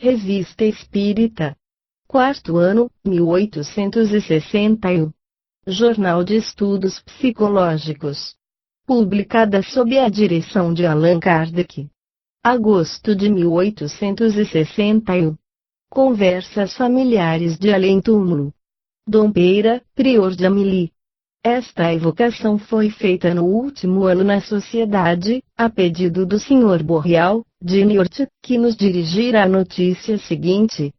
Revista Espírita. Quarto ano, 1861. Jornal de Estudos Psicológicos. Publicada sob a direção de Allan Kardec. Agosto de 1861. Conversas familiares de além-túmulo. Dom Peira, prior de Amilly. Esta evocação foi feita no último ano na sociedade, a pedido do Sr. Borrial, de Niort, que nos dirigira a notícia seguinte.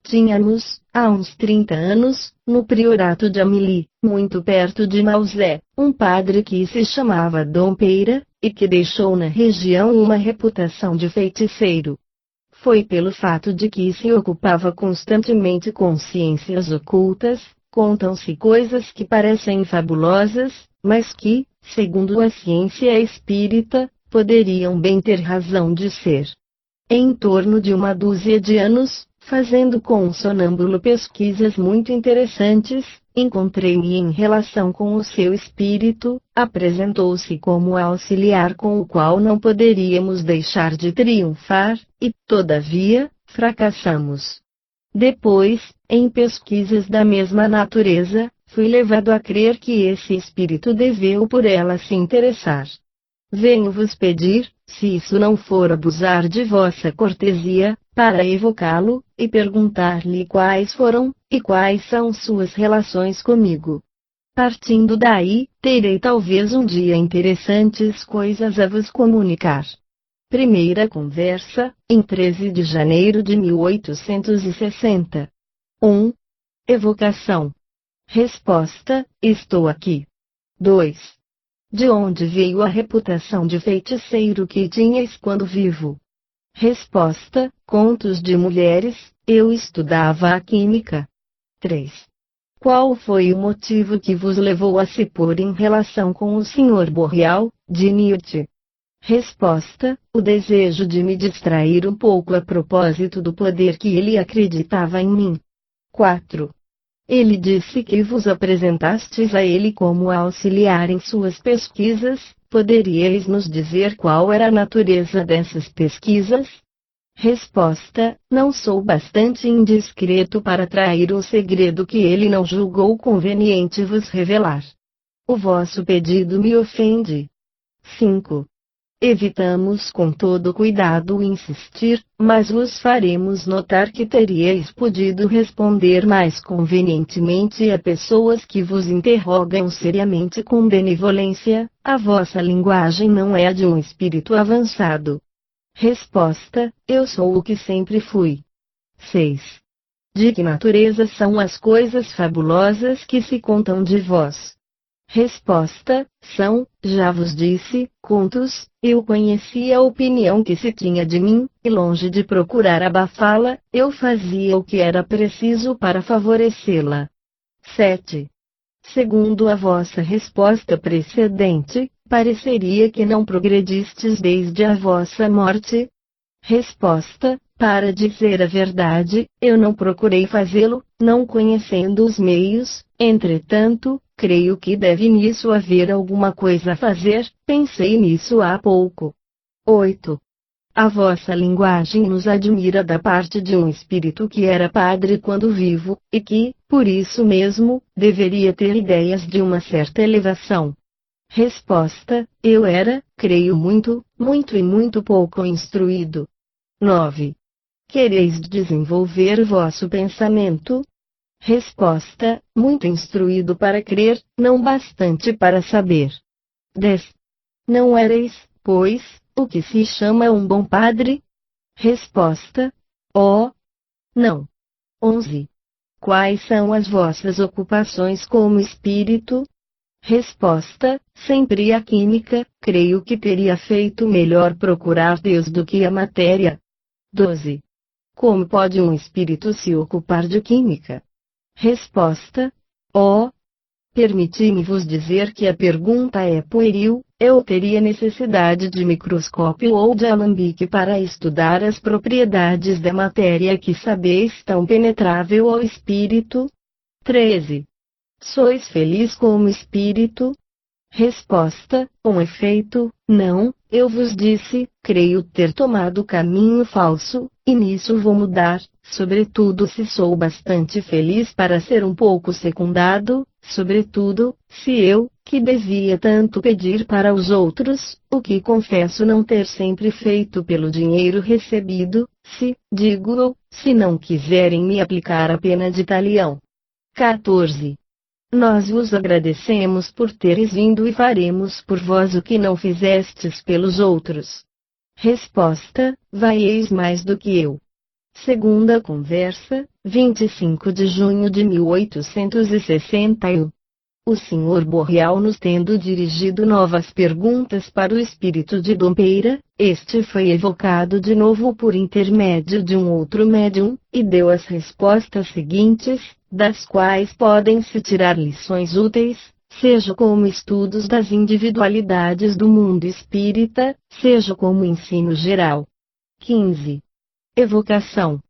Tínhamos, há uns 30 anos, no priorato de Amilly, muito perto de Mausé, um padre que se chamava Dom Peira, e que deixou na região uma reputação de feiticeiro. Foi pelo fato de que se ocupava constantemente com ciências ocultas. Contam-se coisas que parecem fabulosas, mas que, segundo a ciência espírita, poderiam bem ter razão de ser. Em torno de uma dúzia de anos, fazendo com um sonâmbulo pesquisas muito interessantes, encontrei-me em relação com o seu espírito, apresentou-se como auxiliar com o qual não poderíamos deixar de triunfar, e, todavia, fracassamos. Depois, em pesquisas da mesma natureza, fui levado a crer que esse espírito deveu por ela se interessar. Venho-vos pedir, se isso não for abusar de vossa cortesia, para evocá-lo, e perguntar-lhe quais foram, e quais são suas relações comigo. Partindo daí, terei talvez um dia interessantes coisas a vos comunicar. Primeira conversa, em 13 de janeiro de 1860. 1. Evocação. Resposta: estou aqui. 2. De onde veio a reputação de feiticeiro que tinhas quando vivo? Resposta: contos de mulheres, eu estudava a química. 3. Qual foi o motivo que vos levou a se pôr em relação com o Sr. Borrial, de Niort? Resposta: o desejo de me distrair um pouco a propósito do poder que ele acreditava em mim. 4. Ele disse que vos apresentastes a ele como auxiliar em suas pesquisas, poderíeis nos dizer qual era a natureza dessas pesquisas? Resposta: não sou bastante indiscreto para trair um segredo que ele não julgou conveniente vos revelar. O vosso pedido me ofende. 5. Evitamos com todo cuidado insistir, mas vos faremos notar que teríeis podido responder mais convenientemente a pessoas que vos interrogam seriamente com benevolência, a vossa linguagem não é a de um espírito avançado. Resposta: eu sou o que sempre fui. 6. De que natureza são as coisas fabulosas que se contam de vós? Resposta: são, já vos disse, contos. Eu conheci a opinião que se tinha de mim, e longe de procurar abafá-la, eu fazia o que era preciso para favorecê-la. 7. Segundo a vossa resposta precedente, pareceria que não progredistes desde a vossa morte? Resposta: para dizer a verdade, eu não procurei fazê-lo, não conhecendo os meios. Entretanto, creio que deve nisso haver alguma coisa a fazer, pensei nisso há pouco. 8. A vossa linguagem nos admira da parte de um espírito que era padre quando vivo, e que, por isso mesmo, deveria ter ideias de uma certa elevação. Resposta: eu era, creio muito, muito e muito pouco instruído. 9. Quereis desenvolver vosso pensamento? Resposta: muito instruído para crer, não bastante para saber. 10. Não ereis, pois, o que se chama um bom padre? Resposta: oh, não. 11. Quais são as vossas ocupações como espírito? Resposta: sempre a química, creio que teria feito melhor procurar Deus do que a matéria. 12. Como pode um espírito se ocupar de química? Resposta: oh, permiti-me vos dizer que a pergunta é pueril, eu teria necessidade de microscópio ou de alambique para estudar as propriedades da matéria que sabeis tão penetrável ao espírito? 13. Sois feliz como espírito? Resposta: com efeito, não, eu vos disse, creio ter tomado caminho falso, e nisso vou mudar, sobretudo se sou bastante feliz para ser um pouco secundado, sobretudo, se eu, que devia tanto pedir para os outros, o que confesso não ter sempre feito pelo dinheiro recebido, se, digo-o, se não quiserem me aplicar a pena de talião. 14. Nós vos agradecemos por teres vindo e faremos por vós o que não fizestes pelos outros. Resposta: vaieis mais do que eu. Segunda conversa, 25 de junho de 1861. O Sr. Borrial nos tendo dirigido novas perguntas para o espírito de Dom Peira, este foi evocado de novo por intermédio de um outro médium, e deu as respostas seguintes, das quais podem-se tirar lições úteis, seja como estudos das individualidades do mundo espírita, seja como ensino geral. 15. Evocação.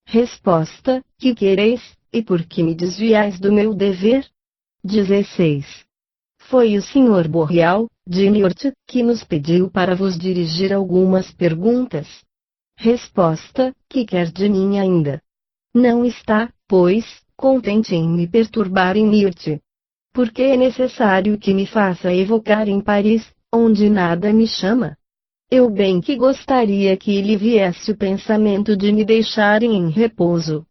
Resposta: que quereis, e por que me desviais do meu dever? 16. Foi o Sr. Borrial, de Niort, que nos pediu para vos dirigir algumas perguntas. Resposta: que quer de mim ainda? Não está, pois, contente em me perturbar em Niort. Porque é necessário que me faça evocar em Paris, onde nada me chama? Eu bem que gostaria que lhe viesse o pensamento de me deixarem em repouso.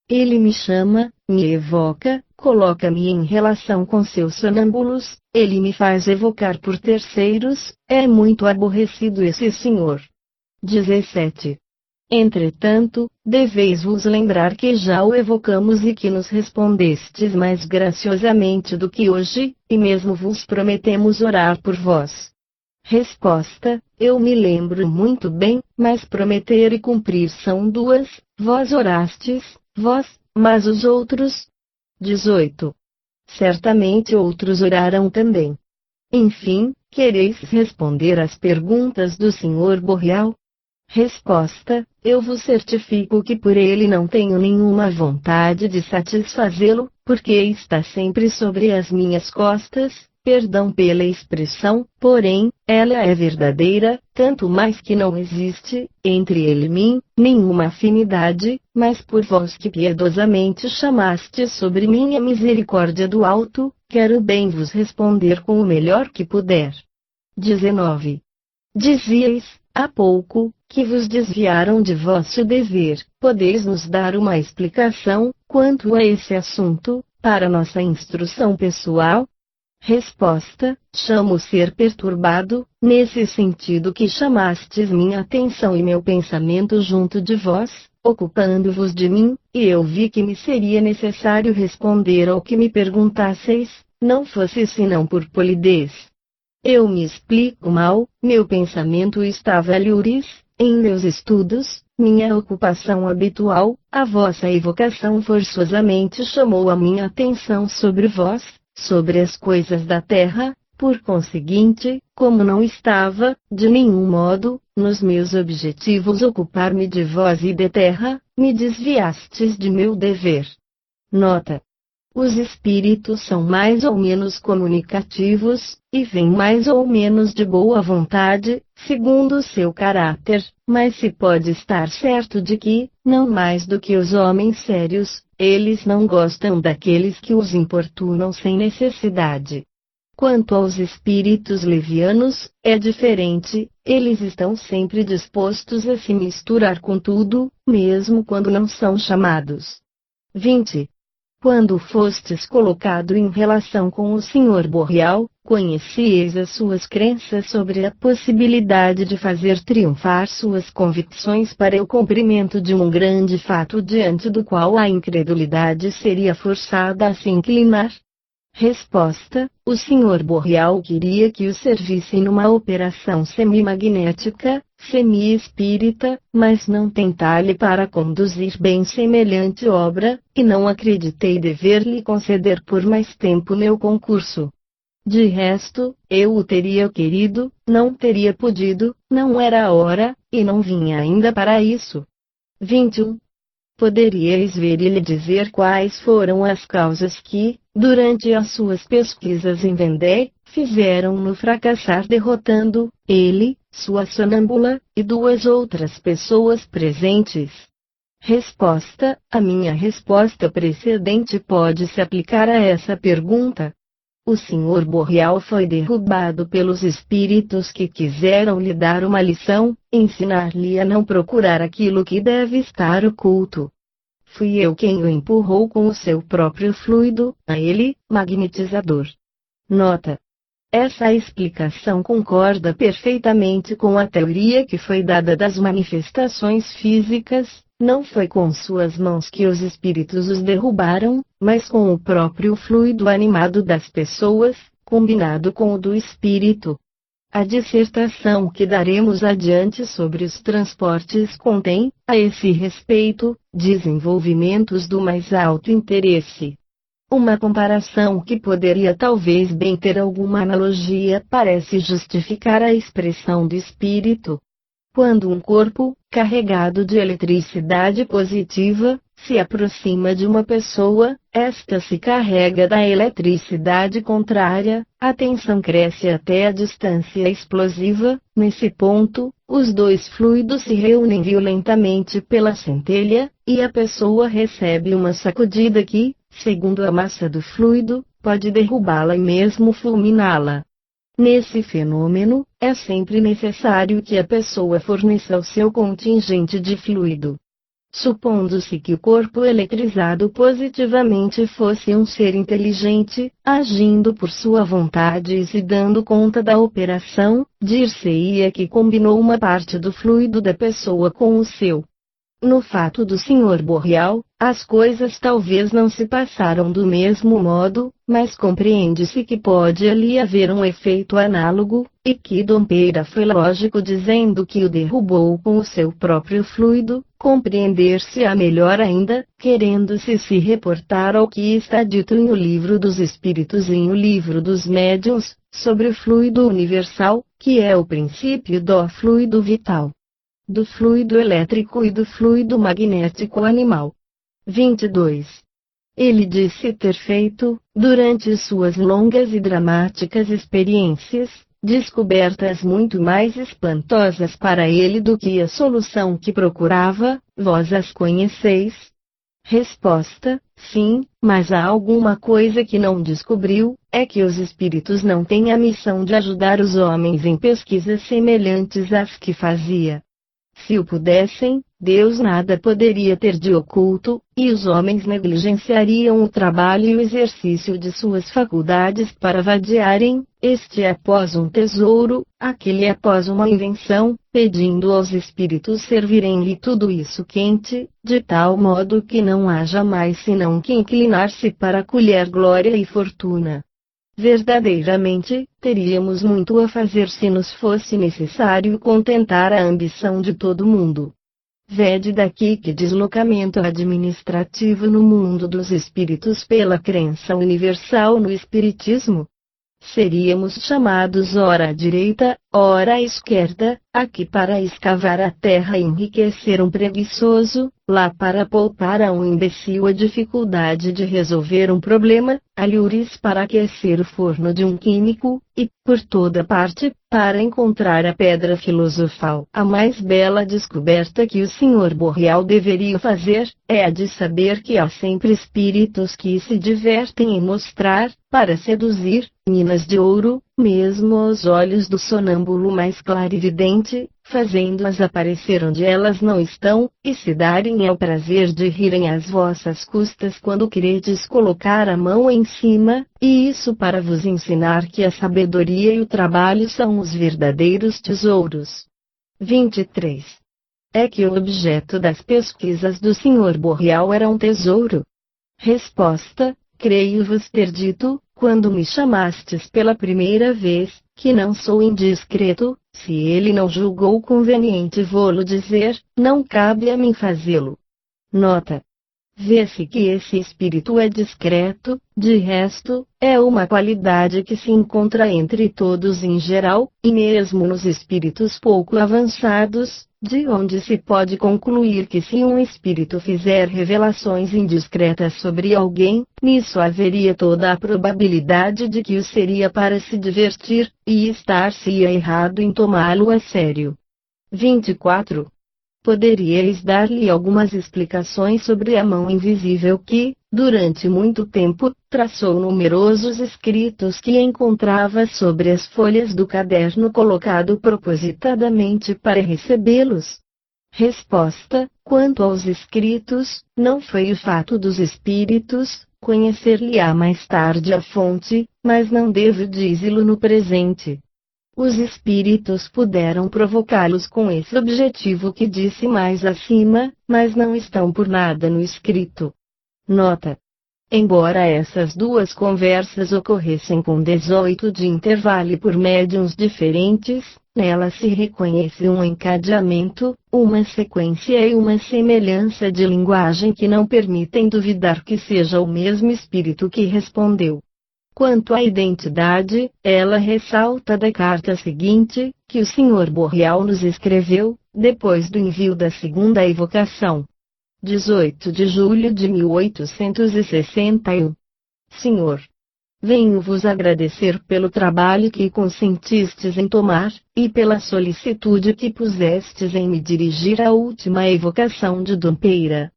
Ele me chama, me evoca, coloca-me em relação com seus sonâmbulos, ele me faz evocar por terceiros, é muito aborrecido esse senhor. 17. Entretanto, deveis vos lembrar que já o evocamos e que nos respondestes mais graciosamente do que hoje, e mesmo vos prometemos orar por vós. Resposta: eu me lembro muito bem, mas prometer e cumprir são duas, vós orastes, vós, mas os outros? 18. Certamente outros oraram também. Enfim, quereis responder às perguntas do Sr. Borrial? Resposta: eu vos certifico que por ele não tenho nenhuma vontade de satisfazê-lo, porque está sempre sobre as minhas costas, perdão pela expressão, porém, ela é verdadeira, tanto mais que não existe, entre ele e mim, nenhuma afinidade, mas por vós que piedosamente chamaste sobre mim a misericórdia do alto, quero bem vos responder com o melhor que puder. 19. Dizíeis, há pouco, que vos desviaram de vosso dever, podeis nos dar uma explicação, quanto a esse assunto, para nossa instrução pessoal? Resposta: chamo ser perturbado, nesse sentido que chamastes minha atenção e meu pensamento junto de vós, ocupando-vos de mim, e eu vi que me seria necessário responder ao que me perguntasseis, não fosse senão por polidez. Eu me explico mal, meu pensamento estava a lures, em meus estudos, minha ocupação habitual, a vossa evocação forçosamente chamou a minha atenção sobre vós, sobre as coisas da terra, por conseguinte, como não estava, de nenhum modo, nos meus objetivos ocupar-me de vós e de terra, me desviastes de meu dever. Nota: os espíritos são mais ou menos comunicativos, e vêm mais ou menos de boa vontade, segundo o seu caráter, mas se pode estar certo de que, não mais do que os homens sérios, eles não gostam daqueles que os importunam sem necessidade. Quanto aos espíritos levianos, é diferente, eles estão sempre dispostos a se misturar com tudo, mesmo quando não são chamados. 20. Quando fostes colocado em relação com o Sr. Borrial, conhecieis as suas crenças sobre a possibilidade de fazer triunfar suas convicções para o cumprimento de um grande fato diante do qual a incredulidade seria forçada a se inclinar? Resposta: o Sr. Borrial queria que o servissem numa operação semimagnética, semi-espírita, mas não tem talhe para conduzir bem semelhante obra, e não acreditei dever-lhe conceder por mais tempo meu concurso. De resto, eu o teria querido, não teria podido, não era a hora, e não vinha ainda para isso. 21. Poderíeis ver e lhe dizer quais foram as causas que, durante as suas pesquisas em Vendée, fizeram-no fracassar derrotando, ele, sua sonâmbula, e duas outras pessoas presentes. Resposta: a minha resposta precedente pode se aplicar a essa pergunta. O Sr. Boreal foi derrubado pelos espíritos que quiseram lhe dar uma lição, ensinar-lhe a não procurar aquilo que deve estar oculto. Fui eu quem o empurrou com o seu próprio fluido, a ele, magnetizador. Nota: essa explicação concorda perfeitamente com a teoria que foi dada das manifestações físicas. Não foi com suas mãos que os espíritos os derrubaram, mas com o próprio fluido animado das pessoas, combinado com o do espírito. A dissertação que daremos adiante sobre os transportes contém, a esse respeito, desenvolvimentos do mais alto interesse. Uma comparação que poderia talvez bem ter alguma analogia parece justificar a expressão do espírito. Quando um corpo, carregado de eletricidade positiva, se aproxima de uma pessoa, esta se carrega da eletricidade contrária, a tensão cresce até a distância explosiva. Nesse ponto, os dois fluidos se reúnem violentamente pela centelha, e a pessoa recebe uma sacudida que, segundo a massa do fluido, pode derrubá-la e mesmo fulminá-la. Nesse fenômeno, é sempre necessário que a pessoa forneça o seu contingente de fluido. Supondo-se que o corpo eletrizado positivamente fosse um ser inteligente, agindo por sua vontade e se dando conta da operação, dir-se-ia que combinou uma parte do fluido da pessoa com o seu. No fato do Sr. Boreal, as coisas talvez não se passaram do mesmo modo, mas compreende-se que pode ali haver um efeito análogo, e que Dompeira foi lógico dizendo que o derrubou com o seu próprio fluido, compreender-se-á melhor ainda, querendo-se se reportar ao que está dito em O Livro dos Espíritos e em O Livro dos Médiuns, sobre o fluido universal, que é o princípio do fluido vital, do fluido elétrico e do fluido magnético animal. 22. Ele disse ter feito, durante suas longas e dramáticas experiências, descobertas muito mais espantosas para ele do que a solução que procurava. Vós as conheceis? Resposta: sim, mas há alguma coisa que não descobriu, é que os espíritos não têm a missão de ajudar os homens em pesquisas semelhantes às que fazia. Se o pudessem, Deus nada poderia ter de oculto, e os homens negligenciariam o trabalho e o exercício de suas faculdades para vadiarem, este após um tesouro, aquele após uma invenção, pedindo aos espíritos servirem-lhe tudo isso quente, de tal modo que não haja mais senão que inclinar-se para colher glória e fortuna. Verdadeiramente, teríamos muito a fazer se nos fosse necessário contentar a ambição de todo mundo. Vede daqui que deslocamento administrativo no mundo dos espíritos pela crença universal no espiritismo. Seríamos chamados ora à direita, ora à esquerda, aqui para escavar a terra e enriquecer um preguiçoso, lá para poupar a um imbecil a dificuldade de resolver um problema, alhures para aquecer o forno de um químico, e, por toda parte, para encontrar a pedra filosofal. A mais bela descoberta que o Sr. Boreal deveria fazer, é a de saber que há sempre espíritos que se divertem em mostrar, para seduzir, minas de ouro, mesmo aos olhos do sonâmbulo mais clarividente, fazendo-as aparecer onde elas não estão, e se darem ao prazer de rirem às vossas custas quando queredes colocar a mão em cima, e isso para vos ensinar que a sabedoria e o trabalho são os verdadeiros tesouros. 23. É que o objeto das pesquisas do Sr. Boreal era um tesouro? Resposta: creio-vos ter dito, quando me chamastes pela primeira vez, que não sou indiscreto. Se ele não julgou conveniente vô-lo dizer, não cabe a mim fazê-lo. Nota: Vê-se que esse espírito é discreto, de resto, é uma qualidade que se encontra entre todos em geral, e mesmo nos espíritos pouco avançados, de onde se pode concluir que se um espírito fizer revelações indiscretas sobre alguém, nisso haveria toda a probabilidade de que o seria para se divertir, e estar-se-ia errado em tomá-lo a sério. 24. Poderíeis dar-lhe algumas explicações sobre a mão invisível que, durante muito tempo, traçou numerosos escritos que encontrava sobre as folhas do caderno colocado propositadamente para recebê-los? Resposta: quanto aos escritos, não foi o fato dos espíritos conhecer-lhe-á mais tarde a fonte, mas não devo dizê-lo no presente. Os espíritos puderam provocá-los com esse objetivo que disse mais acima, mas não estão por nada no escrito. Nota: embora essas duas conversas ocorressem com 18 de intervalo e por médiuns diferentes, nelas se reconhece um encadeamento, uma sequência e uma semelhança de linguagem que não permitem duvidar que seja o mesmo espírito que respondeu. Quanto à identidade, ela ressalta da carta seguinte, que o Sr. Borrial nos escreveu, depois do envio da segunda evocação. 18 de julho de 1861. Senhor, venho-vos agradecer pelo trabalho que consentistes em tomar, e pela solicitude que pusestes em me dirigir à última evocação de Dom Peira.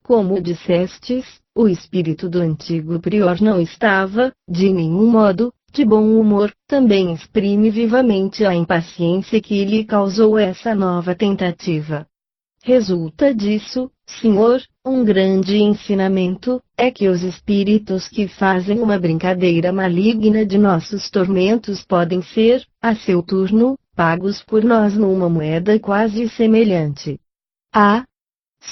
Como dissestes, o espírito do antigo prior não estava, de nenhum modo, de bom humor, também exprime vivamente a impaciência que lhe causou essa nova tentativa. Resulta disso, senhor, um grande ensinamento, é que os espíritos que fazem uma brincadeira maligna de nossos tormentos podem ser, a seu turno, pagos por nós numa moeda quase semelhante.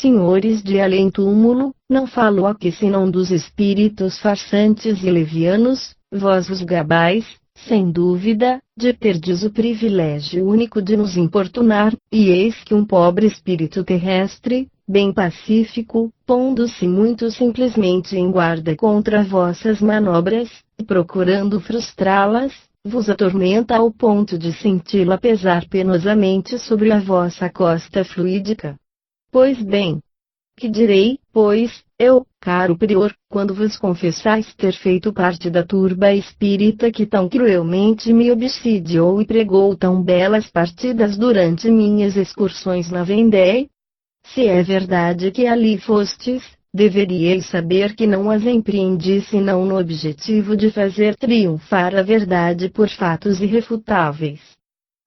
Senhores de além-túmulo, não falo aqui senão dos espíritos farsantes e levianos, vós vos gabais, sem dúvida, de terdes o privilégio único de nos importunar, e eis que um pobre espírito terrestre, bem pacífico, pondo-se muito simplesmente em guarda contra vossas manobras, e procurando frustrá-las, vos atormenta ao ponto de senti-la pesar penosamente sobre a vossa costa fluídica. Pois bem, que direi, pois, eu, caro prior, quando vos confessais ter feito parte da turba espírita que tão cruelmente me obsidiou e pregou tão belas partidas durante minhas excursões na Vendée? Se é verdade que ali fostes, deveríeis saber que não as empreendi senão no objetivo de fazer triunfar a verdade por fatos irrefutáveis.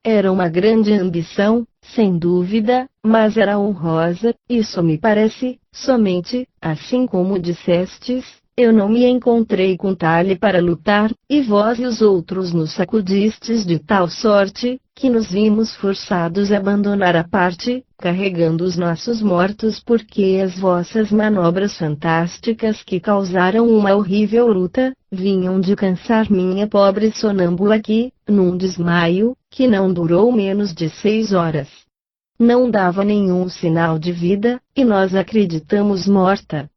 Era uma grande ambição, sem dúvida, mas era honrosa, isso me parece, somente, assim como dissestes, eu não me encontrei com talhe para lutar, e vós e os outros nos sacudistes de tal sorte, que nos vimos forçados a abandonar a parte, carregando os nossos mortos porque as vossas manobras fantásticas que causaram uma horrível luta, vinham de cansar minha pobre sonâmbula que, num desmaio, que não durou menos de 6 horas, não dava nenhum sinal de vida, e nós acreditamos morta.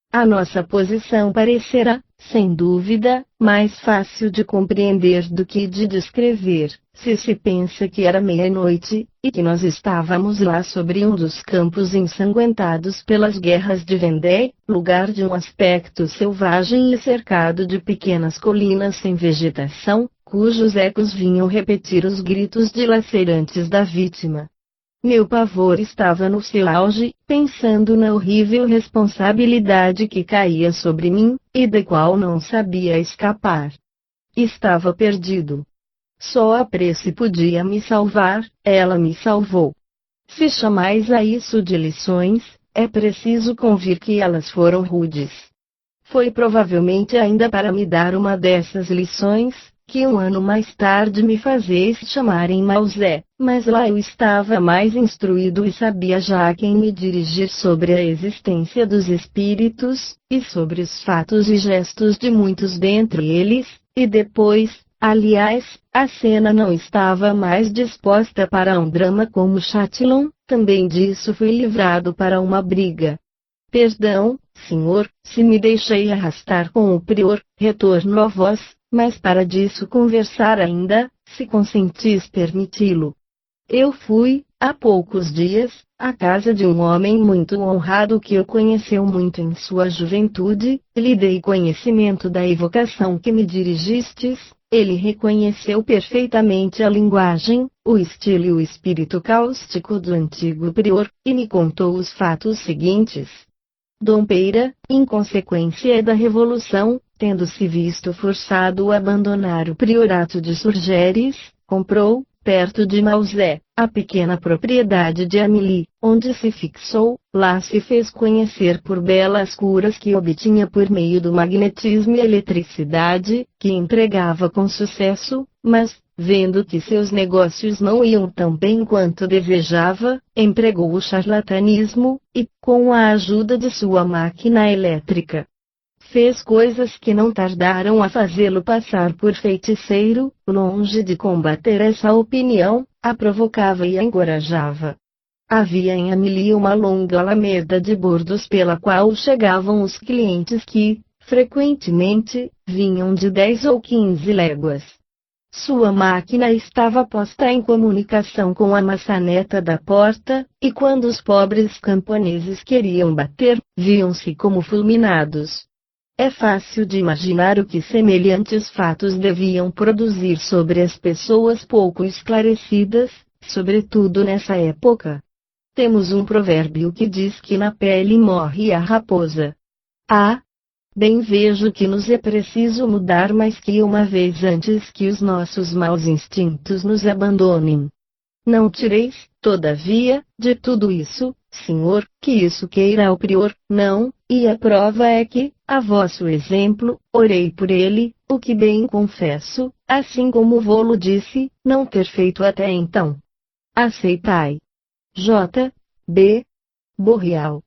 A nossa posição parecerá, sem dúvida, mais fácil de compreender do que de descrever, se se pensa que era meia-noite, e que nós estávamos lá sobre um dos campos ensanguentados pelas guerras de Vendée, lugar de um aspecto selvagem e cercado de pequenas colinas sem vegetação, cujos ecos vinham repetir os gritos dilacerantes da vítima. Meu pavor estava no seu auge, pensando na horrível responsabilidade que caía sobre mim, e da qual não sabia escapar. Estava perdido. Só a prece podia me salvar, ela me salvou. Se chamais a isso de lições, é preciso convir que elas foram rudes. Foi provavelmente ainda para me dar uma dessas lições, que um ano mais tarde me fazeis chamar em Mausé, mas lá eu estava mais instruído e sabia já a quem me dirigir sobre a existência dos espíritos, e sobre os fatos e gestos de muitos dentre eles, e depois, aliás, a cena não estava mais disposta para um drama como Chatillon, também disso fui livrado para uma briga. Perdão, senhor, se me deixei arrastar com o prior, retorno a vós, mas para disso conversar ainda, se consentis permiti-lo. Eu fui, há poucos dias, à casa de um homem muito honrado que o conheceu muito em sua juventude, lhe dei conhecimento da evocação que me dirigistes, ele reconheceu perfeitamente a linguagem, o estilo e o espírito cáustico do antigo prior, e me contou os fatos seguintes. Dom Peira, em consequência da Revolução, tendo se visto forçado a abandonar o priorato de Surgeres, comprou, perto de Mausé, a pequena propriedade de Amilly, onde se fixou, lá se fez conhecer por belas curas que obtinha por meio do magnetismo e eletricidade, que empregava com sucesso, mas, vendo que seus negócios não iam tão bem quanto desejava, empregou o charlatanismo, e, com a ajuda de sua máquina elétrica, fez coisas que não tardaram a fazê-lo passar por feiticeiro, longe de combater essa opinião, a provocava e a encorajava. Havia em Amilly uma longa alameda de bordos pela qual chegavam os clientes que, frequentemente, vinham de 10 ou 15 léguas. Sua máquina estava posta em comunicação com a maçaneta da porta, e quando os pobres camponeses queriam bater, viam-se como fulminados. É fácil de imaginar o que semelhantes fatos deviam produzir sobre as pessoas pouco esclarecidas, sobretudo nessa época. Temos um provérbio que diz que na pele morre a raposa. Bem vejo que nos é preciso mudar mais que uma vez antes que os nossos maus instintos nos abandonem. Não tireis, todavia, de tudo isso, senhor, que isso queira o prior, não, e a prova é que, a vosso exemplo, orei por ele, o que bem confesso, assim como vô-lo disse, não ter feito até então. Aceitai. J. B. Borrial.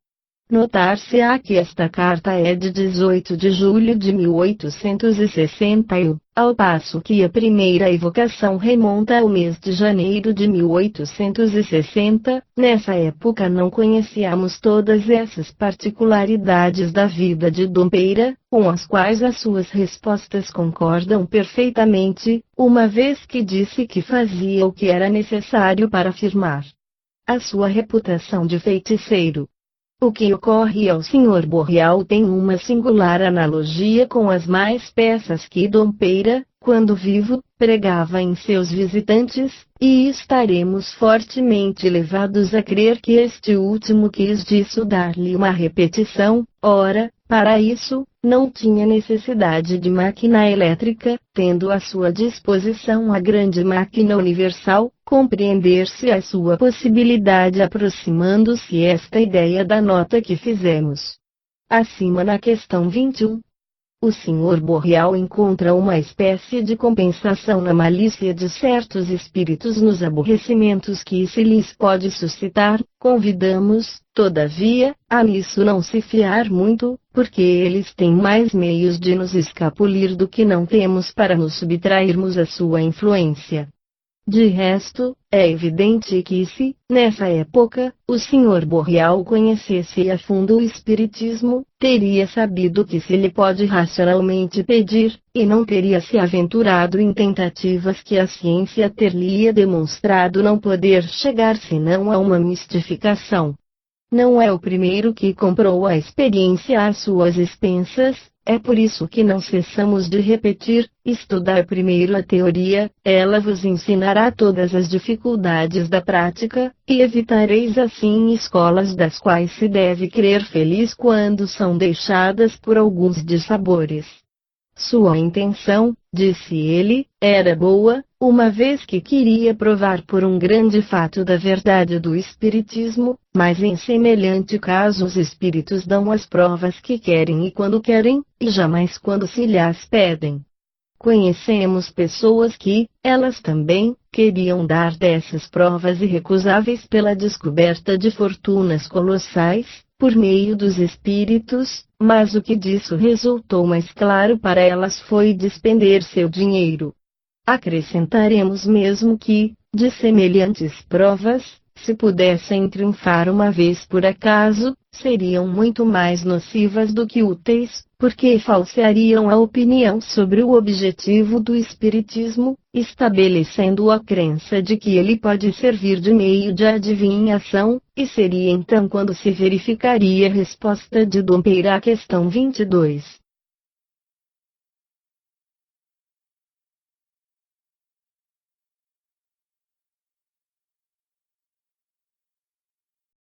Notar-se-á que esta carta é de 18 de julho de 1861, ao passo que a primeira evocação remonta ao mês de janeiro de 1860, nessa época não conhecíamos todas essas particularidades da vida de Dom Peira, com as quais as suas respostas concordam perfeitamente, uma vez que disse que fazia o que era necessário para afirmar a sua reputação de feiticeiro. O que ocorre ao Sr. Borrial tem uma singular analogia com as mais peças que Dom Peira, quando vivo, pregava em seus visitantes, e estaremos fortemente levados a crer que este último quis disso dar-lhe uma repetição. Ora, para isso, não tinha necessidade de máquina elétrica, tendo à sua disposição a grande máquina universal, compreender-se a sua possibilidade aproximando-se esta ideia da nota que fizemos acima na questão 21. O Sr. Borrial encontra uma espécie de compensação na malícia de certos espíritos nos aborrecimentos que se lhes pode suscitar. Convidamos, todavia, a nisso não se fiar muito, porque eles têm mais meios de nos escapulir do que não temos para nos subtrairmos à sua influência. De resto, é evidente que se, nessa época, o Sr. Borrial conhecesse a fundo o Espiritismo, teria sabido que se lhe pode racionalmente pedir, e não teria se aventurado em tentativas que a ciência ter-lhe-ia demonstrado não poder chegar senão a uma mistificação. Não é o primeiro que comprou a experiência às suas expensas. É por isso que não cessamos de repetir: estudai primeiro a teoria, ela vos ensinará todas as dificuldades da prática, e evitareis assim escolas das quais se deve crer feliz quando são deixadas por alguns dissabores. Sua intenção, disse ele, era boa, uma vez que queria provar por um grande fato da verdade do Espiritismo, mas em semelhante caso os espíritos dão as provas que querem e quando querem, e jamais quando se lhas pedem. Conhecemos pessoas que, elas também, queriam dar dessas provas irrecusáveis pela descoberta de fortunas colossais, por meio dos espíritos, mas o que disso resultou mais claro para elas foi despender seu dinheiro. Acrescentaremos mesmo que, de semelhantes provas, se pudessem triunfar uma vez por acaso, seriam muito mais nocivas do que úteis, porque falseariam a opinião sobre o objetivo do espiritismo, estabelecendo a crença de que ele pode servir de meio de adivinhação, e seria então quando se verificaria a resposta de Dom Peyre à questão 22.